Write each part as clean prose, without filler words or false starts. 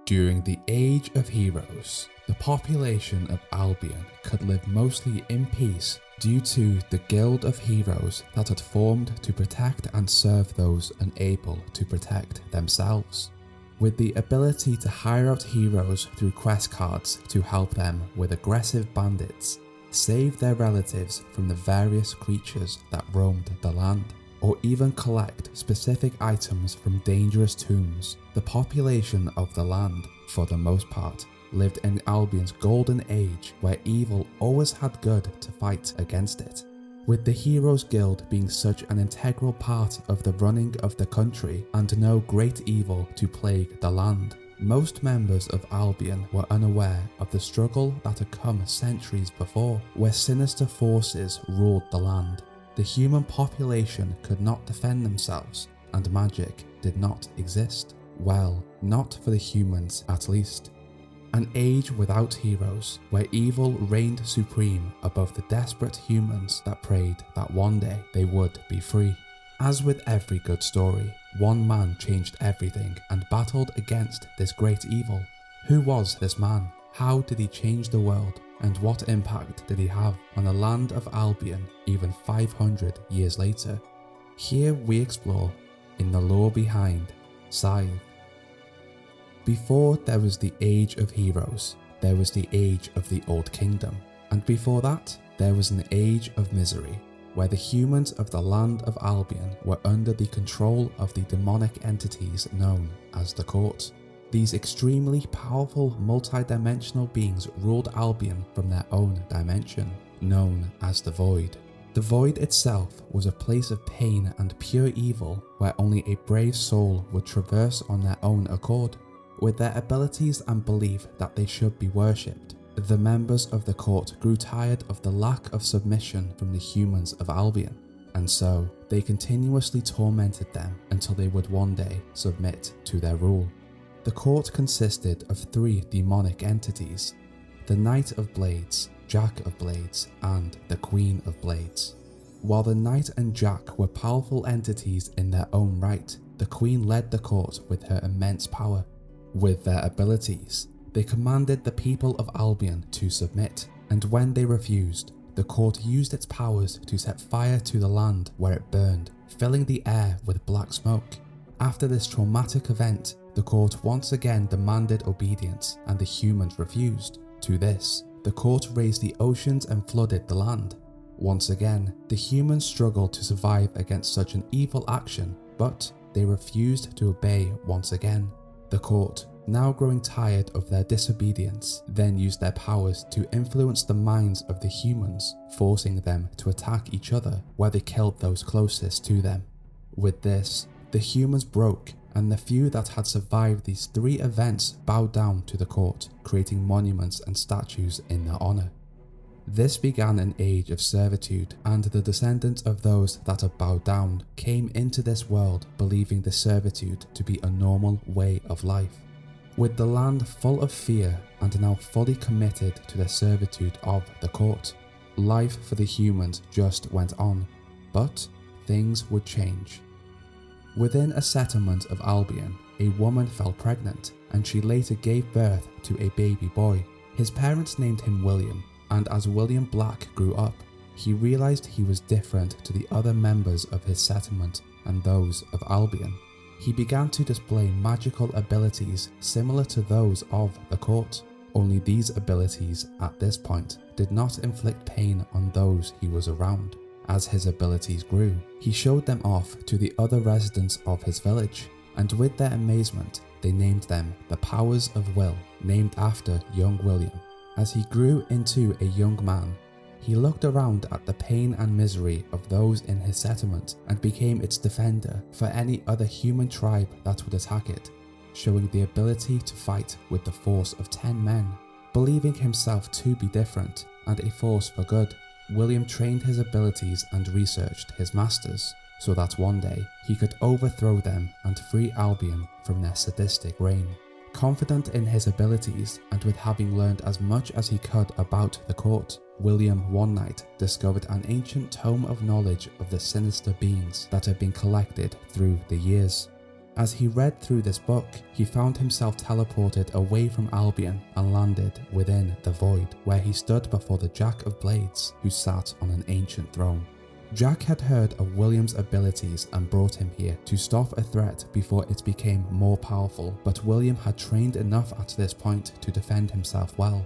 During the Age of Heroes, the population of Albion could live mostly in peace due to the Guild of Heroes that had formed to protect and serve those unable to protect themselves. With the ability to hire out heroes through quest cards to help them with aggressive bandits, save their relatives from the various creatures that roamed the land, or even collect specific items from dangerous tombs, the population of the land, for the most part, lived in Albion's golden age where evil always had good to fight against it. With the Heroes Guild being such an integral part of the running of the country and no great evil to plague the land, most members of Albion were unaware of the struggle that had come centuries before, where sinister forces ruled the land. The human population could not defend themselves, and magic did not exist. Well, not for the humans at least. An age without heroes, where evil reigned supreme above the desperate humans that prayed that one day they would be free. As with every good story, one man changed everything and battled against this great evil. Who was this man? How did he change the world? And what impact did he have on the land of Albion even 500 years later? Here we explore in the lore behind Scythe. Before there was the Age of Heroes, there was the Age of the Old Kingdom, and before that there was an Age of Misery, where the humans of the land of Albion were under the control of the demonic entities known as the Court. These extremely powerful multi-dimensional beings ruled Albion from their own dimension, known as the Void. The Void itself was a place of pain and pure evil where only a brave soul would traverse on their own accord. With their abilities and belief that they should be worshipped, the members of the court grew tired of the lack of submission from the humans of Albion, and so they continuously tormented them until they would one day submit to their rule. The court consisted of 3 demonic entities: the Knight of Blades, Jack of Blades, and the Queen of Blades. While the Knight and Jack were powerful entities in their own right, the Queen led the court with her immense power. With their abilities, they commanded the people of Albion to submit, and when they refused, the court used its powers to set fire to the land where it burned, filling the air with black smoke. After this traumatic event, the court once again demanded obedience, and the humans refused. To this, the court raised the oceans and flooded the land. Once again, the humans struggled to survive against such an evil action, but they refused to obey once again. The court, now growing tired of their disobedience, then used their powers to influence the minds of the humans, forcing them to attack each other where they killed those closest to them. With this, the humans broke, and the few that had survived these 3 events bowed down to the court, creating monuments and statues in their honor. This began an age of servitude, and the descendants of those that had bowed down came into this world believing the servitude to be a normal way of life. With the land full of fear and now fully committed to the servitude of the court, life for the humans just went on, but things would change. Within a settlement of Albion, a woman fell pregnant, and she later gave birth to a baby boy. His parents named him William, and as William Black grew up, he realized he was different to the other members of his settlement and those of Albion. He began to display magical abilities similar to those of the court, only these abilities at this point did not inflict pain on those he was around. As his abilities grew, he showed them off to the other residents of his village, and with their amazement, they named them the Powers of Will, named after young William. As he grew into a young man, he looked around at the pain and misery of those in his settlement and became its defender for any other human tribe that would attack it, showing the ability to fight with the force of 10 men. Believing himself to be different and a force for good, William trained his abilities and researched his masters, so that one day he could overthrow them and free Albion from their sadistic reign. Confident in his abilities and with having learned as much as he could about the court, William one night discovered an ancient tome of knowledge of the sinister beings that had been collected through the years. As he read through this book, he found himself teleported away from Albion and landed within the Void, where he stood before the Jack of Blades, who sat on an ancient throne. Jack had heard of William's abilities and brought him here to stop a threat before it became more powerful, but William had trained enough at this point to defend himself well.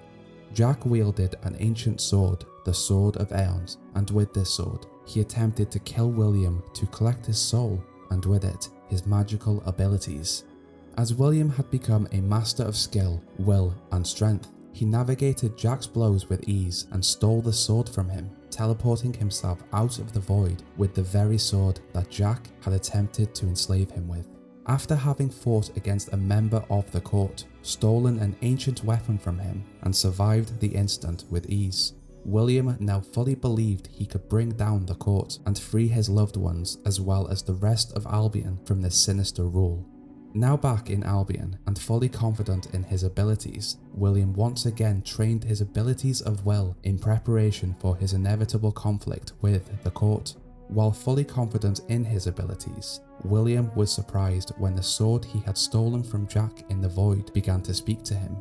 Jack wielded an ancient sword, the Sword of Aeons, and with this sword, he attempted to kill William to collect his soul, and with it, his magical abilities. As William had become a master of skill, will, and strength, he navigated Jack's blows with ease and stole the sword from him, teleporting himself out of the Void with the very sword that Jack had attempted to enslave him with. After having fought against a member of the court, stolen an ancient weapon from him, and survived the incident with ease, William now fully believed he could bring down the court and free his loved ones as well as the rest of Albion from this sinister rule. Now back in Albion and fully confident in his abilities, William once again trained his abilities of will in preparation for his inevitable conflict with the court. While fully confident in his abilities, William was surprised when the sword he had stolen from Jack in the Void began to speak to him.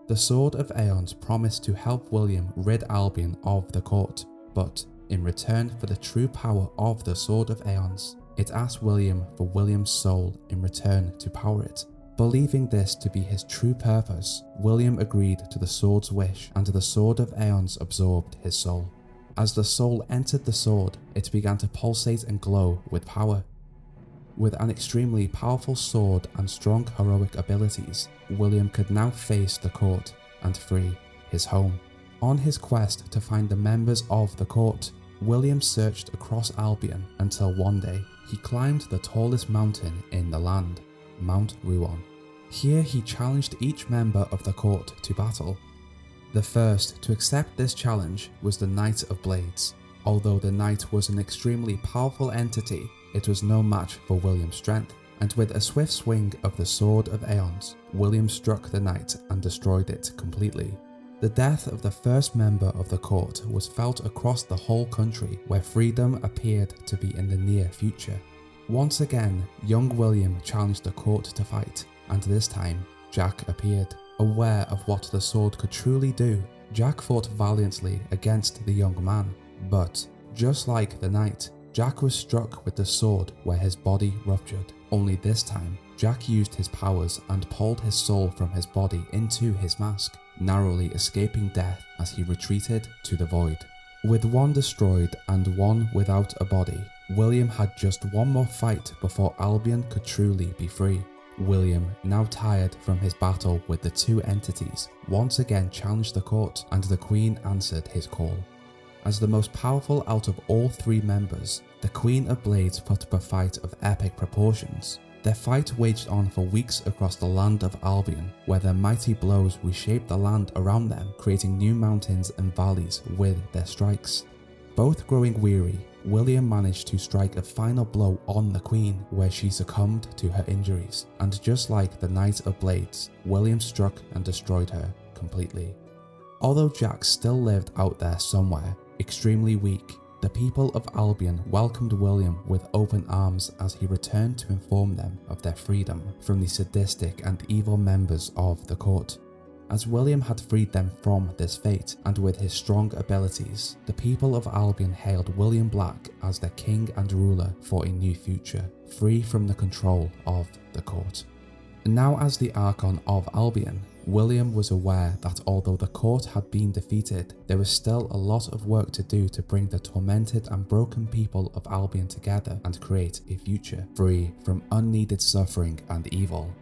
The Sword of Aeons promised to help William rid Albion of the court, but in return for the true power of the Sword of Aeons, it asked William for William's soul in return to power it. Believing this to be his true purpose, William agreed to the sword's wish, and the Sword of Aeons absorbed his soul. As the soul entered the sword, it began to pulsate and glow with power. With an extremely powerful sword and strong heroic abilities, William could now face the court and free his home. On his quest to find the members of the court, William searched across Albion until one day he climbed the tallest mountain in the land, Mount Ruon. Here he challenged each member of the court to battle. The first to accept this challenge was the Knight of Blades. Although the knight was an extremely powerful entity, it was no match for William's strength, and with a swift swing of the Sword of Aeons, William struck the knight and destroyed it completely. The death of the first member of the court was felt across the whole country, where freedom appeared to be in the near future. Once again, young William challenged the court to fight, and this time, Jack appeared. Aware of what the sword could truly do, Jack fought valiantly against the young man, but, just like the knight, Jack was struck with the sword where his body ruptured. Only this time, Jack used his powers and pulled his soul from his body into his mask, narrowly escaping death as he retreated to the Void. With one destroyed and one without a body, William had just one more fight before Albion could truly be free. William, now tired from his battle with the two entities, once again challenged the court, and the Queen answered his call. As the most powerful out of all three members, the Queen of Blades put up a fight of epic proportions. Their fight waged on for weeks across the land of Albion, where their mighty blows reshaped the land around them, creating new mountains and valleys with their strikes. Both growing weary, William managed to strike a final blow on the Queen, where she succumbed to her injuries, and just like the Knight of Blades, William struck and destroyed her completely. Although Jack still lived out there somewhere, extremely weak, the people of Albion welcomed William with open arms as he returned to inform them of their freedom from the sadistic and evil members of the court. As William had freed them from this fate, and with his strong abilities, the people of Albion hailed William Black as their king and ruler for a new future, free from the control of the court. Now as the Archon of Albion, William was aware that although the court had been defeated, there was still a lot of work to do to bring the tormented and broken people of Albion together and create a future free from unneeded suffering and evil.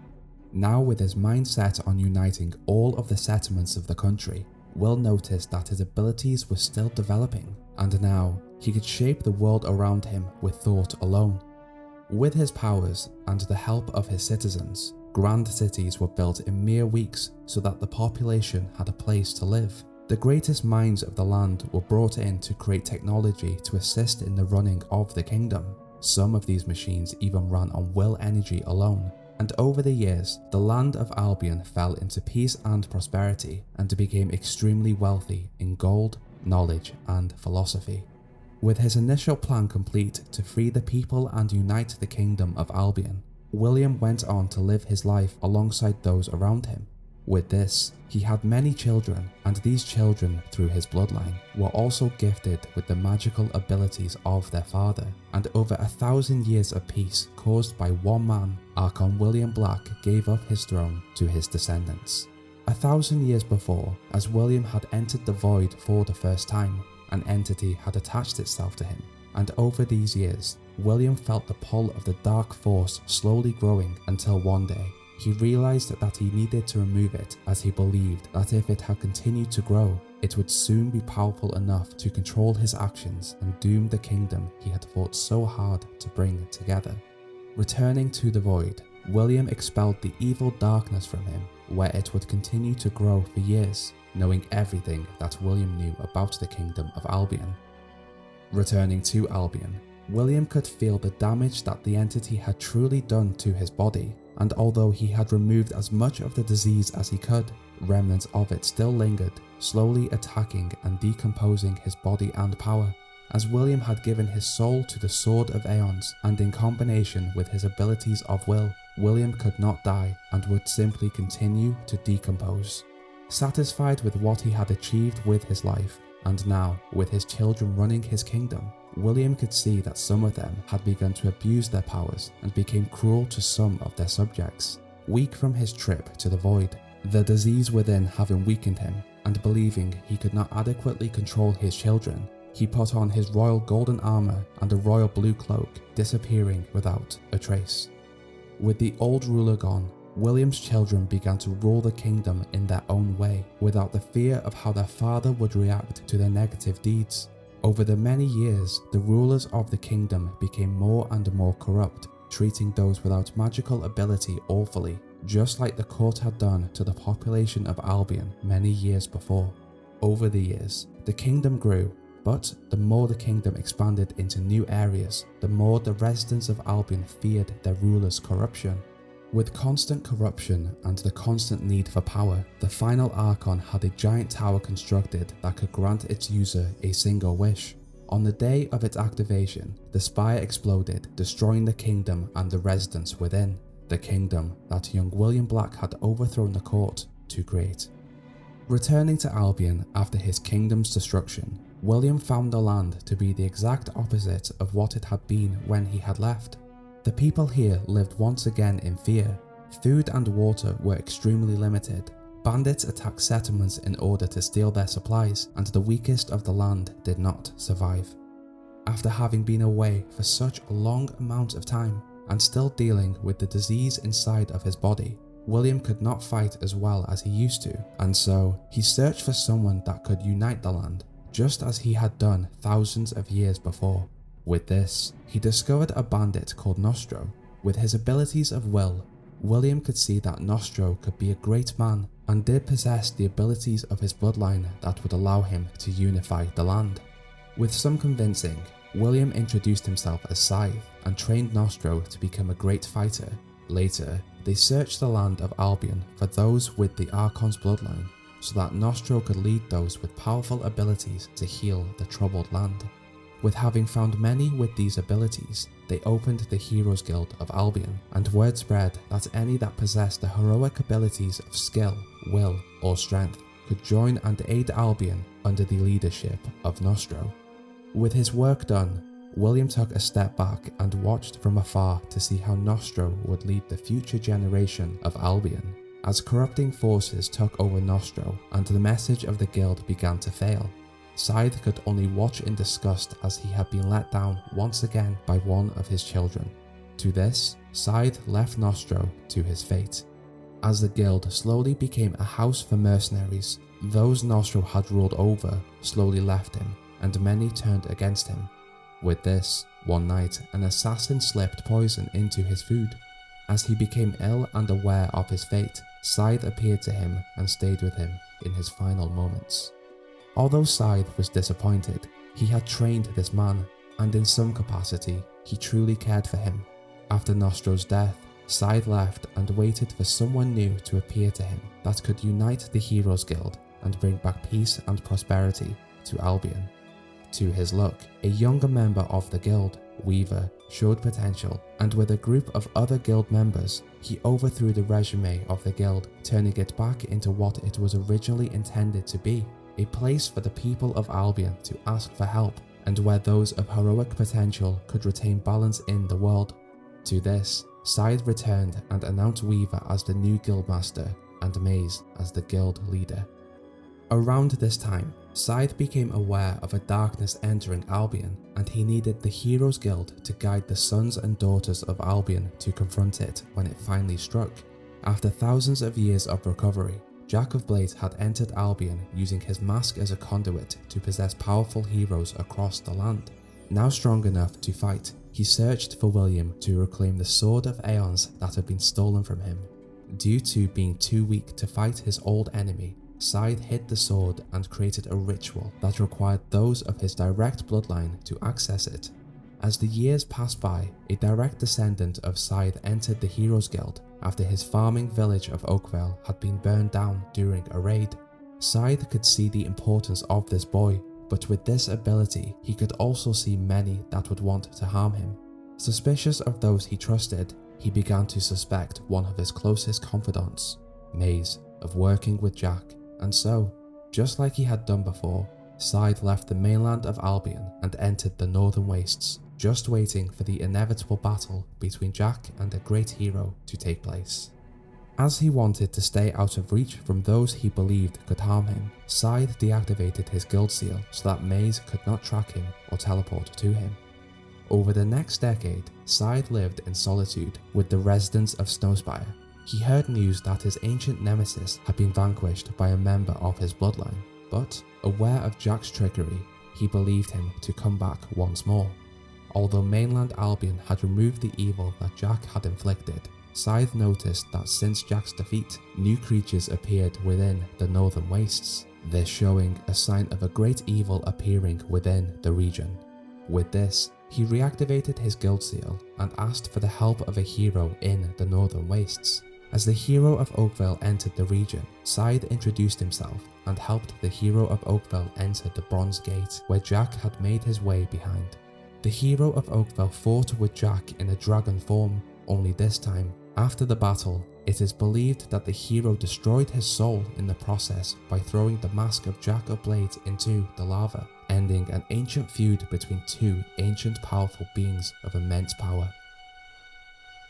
Now with his mind set on uniting all of the settlements of the country, Will noticed that his abilities were still developing, and now he could shape the world around him with thought alone. With his powers and the help of his citizens, grand cities were built in mere weeks so that the population had a place to live. The greatest minds of the land were brought in to create technology to assist in the running of the kingdom. Some of these machines even ran on will energy alone. And over the years, the land of Albion fell into peace and prosperity and became extremely wealthy in gold, knowledge, and philosophy. With his initial plan complete to free the people and unite the kingdom of Albion, William went on to live his life alongside those around him. With this, he had many children, and these children, through his bloodline, were also gifted with the magical abilities of their father, and over 1,000 years of peace caused by one man, Archon William Black gave up his throne to his descendants. 1,000 years before, as William had entered the Void for the first time, an entity had attached itself to him, and over these years, William felt the pull of the dark force slowly growing until one day, he realized that he needed to remove it, as he believed that if it had continued to grow, it would soon be powerful enough to control his actions and doom the kingdom he had fought so hard to bring together. Returning to the Void, William expelled the evil darkness from him, where it would continue to grow for years, knowing everything that William knew about the kingdom of Albion. Returning to Albion, William could feel the damage that the entity had truly done to his body, and although he had removed as much of the disease as he could, remnants of it still lingered, slowly attacking and decomposing his body and power. As William had given his soul to the Sword of Aeons, and in combination with his abilities of will, William could not die and would simply continue to decompose. Satisfied with what he had achieved with his life, and now with his children running his kingdom, William could see that some of them had begun to abuse their powers and became cruel to some of their subjects. Weak from his trip to the Void, the disease within having weakened him, and believing he could not adequately control his children, he put on his royal golden armor and a royal blue cloak, disappearing without a trace. With the old ruler gone, William's children began to rule the kingdom in their own way, without the fear of how their father would react to their negative deeds. Over the many years, the rulers of the kingdom became more and more corrupt, treating those without magical ability awfully, just like the court had done to the population of Albion many years before. Over the years, the kingdom grew, but the more the kingdom expanded into new areas, the more the residents of Albion feared their rulers' corruption. With constant corruption and the constant need for power, the final Archon had a giant tower constructed that could grant its user a single wish. On the day of its activation, the spire exploded, destroying the kingdom and the residents within, the kingdom that young William Black had overthrown the court to create. Returning to Albion after his kingdom's destruction, William found the land to be the exact opposite of what it had been when he had left. The people here lived once again in fear. Food and water were extremely limited. Bandits attacked settlements in order to steal their supplies, and the weakest of the land did not survive. After having been away for such a long amount of time, and still dealing with the disease inside of his body, William could not fight as well as he used to, and so he searched for someone that could unite the land, just as he had done thousands of years before. With this, he discovered a bandit called Nostro. With his abilities of will, William could see that Nostro could be a great man and did possess the abilities of his bloodline that would allow him to unify the land. With some convincing, William introduced himself as Scythe and trained Nostro to become a great fighter. Later, they searched the land of Albion for those with the Archon's bloodline, so that Nostro could lead those with powerful abilities to heal the troubled land. With having found many with these abilities, they opened the Heroes Guild of Albion, and word spread that any that possessed the heroic abilities of skill, will, or strength could join and aid Albion under the leadership of Nostro. With his work done, William took a step back and watched from afar to see how Nostro would lead the future generation of Albion. As corrupting forces took over Nostro and the message of the guild began to fail, Scythe could only watch in disgust as he had been let down once again by one of his children. To this, Scythe left Nostro to his fate. As the guild slowly became a house for mercenaries, those Nostro had ruled over slowly left him, and many turned against him. With this, one night an assassin slipped poison into his food. As he became ill and aware of his fate, Scythe appeared to him and stayed with him in his final moments. Although Scythe was disappointed, he had trained this man, and in some capacity, he truly cared for him. After Nostro's death, Scythe left and waited for someone new to appear to him that could unite the Heroes Guild and bring back peace and prosperity to Albion. To his luck, a younger member of the guild, Weaver, showed potential, and with a group of other guild members, he overthrew the resume of the guild, turning it back into what it was originally intended to be, a place for the people of Albion to ask for help, and where those of heroic potential could retain balance in the world. To this, Scythe returned and announced Weaver as the new guildmaster and Maze as the guild leader. Around this time, Scythe became aware of a darkness entering Albion, and he needed the Heroes Guild to guide the sons and daughters of Albion to confront it when it finally struck. After thousands of years of recovery, Jack of Blades had entered Albion using his mask as a conduit to possess powerful heroes across the land. Now strong enough to fight, he searched for William to reclaim the Sword of Aeons that had been stolen from him. Due to being too weak to fight his old enemy, Scythe hid the sword and created a ritual that required those of his direct bloodline to access it. As the years passed by, a direct descendant of Scythe entered the Heroes Guild after his farming village of Oakvale had been burned down during a raid. Scythe could see the importance of this boy, but with this ability, he could also see many that would want to harm him. Suspicious of those he trusted, he began to suspect one of his closest confidants, Maze, of working with Jack, and so, just like he had done before, Scythe left the mainland of Albion and entered the Northern Wastes, just waiting for the inevitable battle between Jack and a great hero to take place. As he wanted to stay out of reach from those he believed could harm him, Scythe deactivated his guild seal so that Maze could not track him or teleport to him. Over the next decade, Scythe lived in solitude with the residents of Snowspire. He heard news that his ancient nemesis had been vanquished by a member of his bloodline, but, aware of Jack's trickery, he believed him to come back once more. Although mainland Albion had removed the evil that Jack had inflicted, Scythe noticed that since Jack's defeat, new creatures appeared within the Northern Wastes, this showing a sign of a great evil appearing within the region. With this, he reactivated his guild seal and asked for the help of a hero in the Northern Wastes. As the Hero of Oakvale entered the region, Scythe introduced himself and helped the Hero of Oakvale enter the Bronze Gate, where Jack had made his way behind. The Hero of Oakvale fought with Jack in a dragon form, only this time, after the battle, it is believed that the hero destroyed his soul in the process by throwing the mask of Jack of Blades into the lava, ending an ancient feud between two ancient powerful beings of immense power.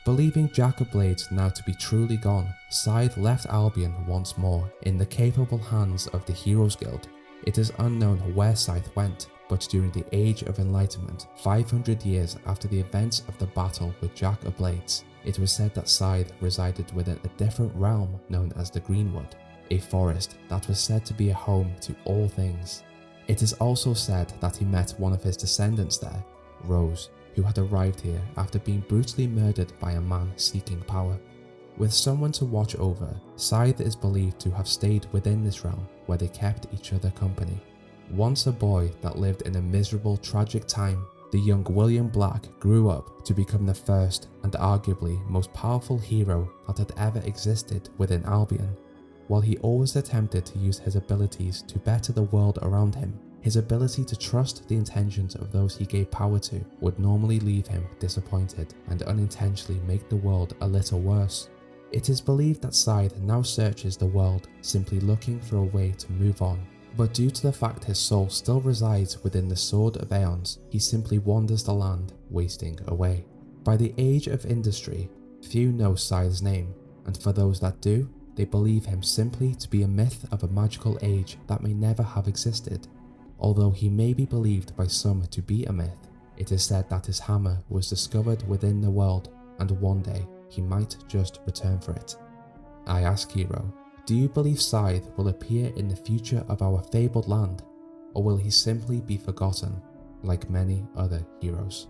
Believing Jack of Blades now to be truly gone, Scythe left Albion once more in the capable hands of the Heroes Guild. It is unknown where Scythe went, but during the Age of Enlightenment, 500 years after the events of the battle with Jack of Blades, it was said that Scythe resided within a different realm known as the Greenwood, a forest that was said to be a home to all things. It is also said that he met one of his descendants there, Rose, who had arrived here after being brutally murdered by a man seeking power. With someone to watch over, Scythe is believed to have stayed within this realm where they kept each other company. Once a boy that lived in a miserable, tragic time, the young William Black grew up to become the first and arguably most powerful hero that had ever existed within Albion. While he always attempted to use his abilities to better the world around him, his ability to trust the intentions of those he gave power to would normally leave him disappointed and unintentionally make the world a little worse. It is believed that Scythe now searches the world, simply looking for a way to move on. But due to the fact his soul still resides within the Sword of Aeons, he simply wanders the land, wasting away. By the age of industry, few know Scythe's name, and for those that do, they believe him simply to be a myth of a magical age that may never have existed. Although he may be believed by some to be a myth, it is said that his hammer was discovered within the world, and one day he might just return for it. I ask Hero, do you believe Scythe will appear in the future of our fabled land, or will he simply be forgotten, like many other heroes?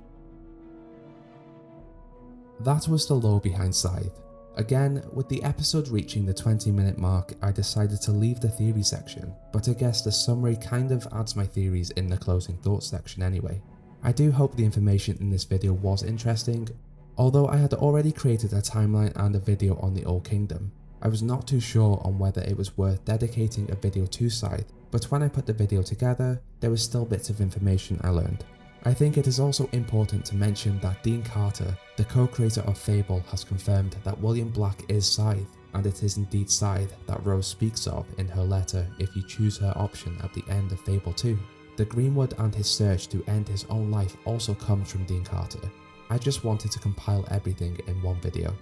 That was the lore behind Scythe. Again, with the episode reaching the 20-minute mark, I decided to leave the theory section, but I guess the summary kind of adds my theories in the closing thoughts section anyway. I do hope the information in this video was interesting. Although I had already created a timeline and a video on the Old Kingdom, I was not too sure on whether it was worth dedicating a video to Scythe, but when I put the video together, there were still bits of information I learned. I think it is also important to mention that Dean Carter, the co-creator of Fable, has confirmed that William Black is Scythe, and it is indeed Scythe that Rose speaks of in her letter if you choose her option at the end of Fable 2. The Greenwood and his search to end his own life also comes from Dean Carter. I just wanted to compile everything in one video.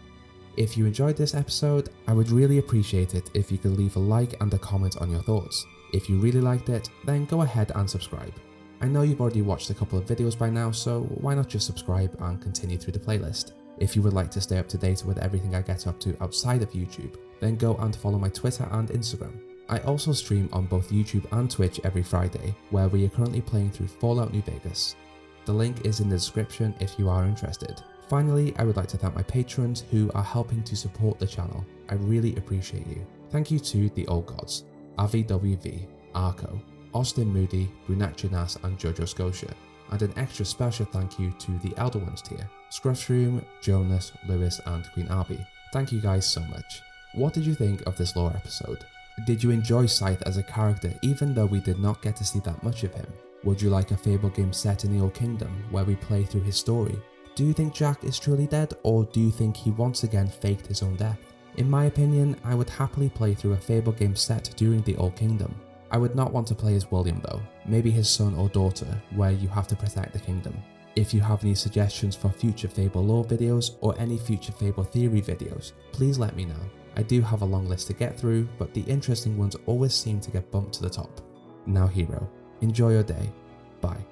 If you enjoyed this episode, I would really appreciate it if you could leave a like and a comment on your thoughts. If you really liked it, then go ahead and subscribe. I know you've already watched a couple of videos by now, so why not just subscribe and continue through the playlist. If you would like to stay up to date with everything I get up to outside of YouTube, then go and follow my Twitter and Instagram. I also stream on both YouTube and Twitch every Friday, where we are currently playing through Fallout New Vegas. The link is in the description if you are interested. Finally, I would like to thank my patrons who are helping to support the channel. I really appreciate you. Thank you to the Old Gods, AVWV, Arco, Austin Moody, Brunette Janas and Jojo Scotia, and an extra special thank you to the Elder Ones tier, Scruffshroom, Jonas, Lewis and Queen Arby. Thank you guys so much. What did you think of this lore episode? Did you enjoy Scythe as a character even though we did not get to see that much of him? Would you like a Fable game set in the Old Kingdom where we play through his story? Do you think Jack is truly dead, or do you think he once again faked his own death? In my opinion, I would happily play through a Fable game set during the Old Kingdom. I would not want to play as William though, maybe his son or daughter, where you have to protect the kingdom. If you have any suggestions for future Fable lore videos or any future Fable theory videos, please let me know. I do have a long list to get through, but the interesting ones always seem to get bumped to the top. Now Hero, enjoy your day. Bye.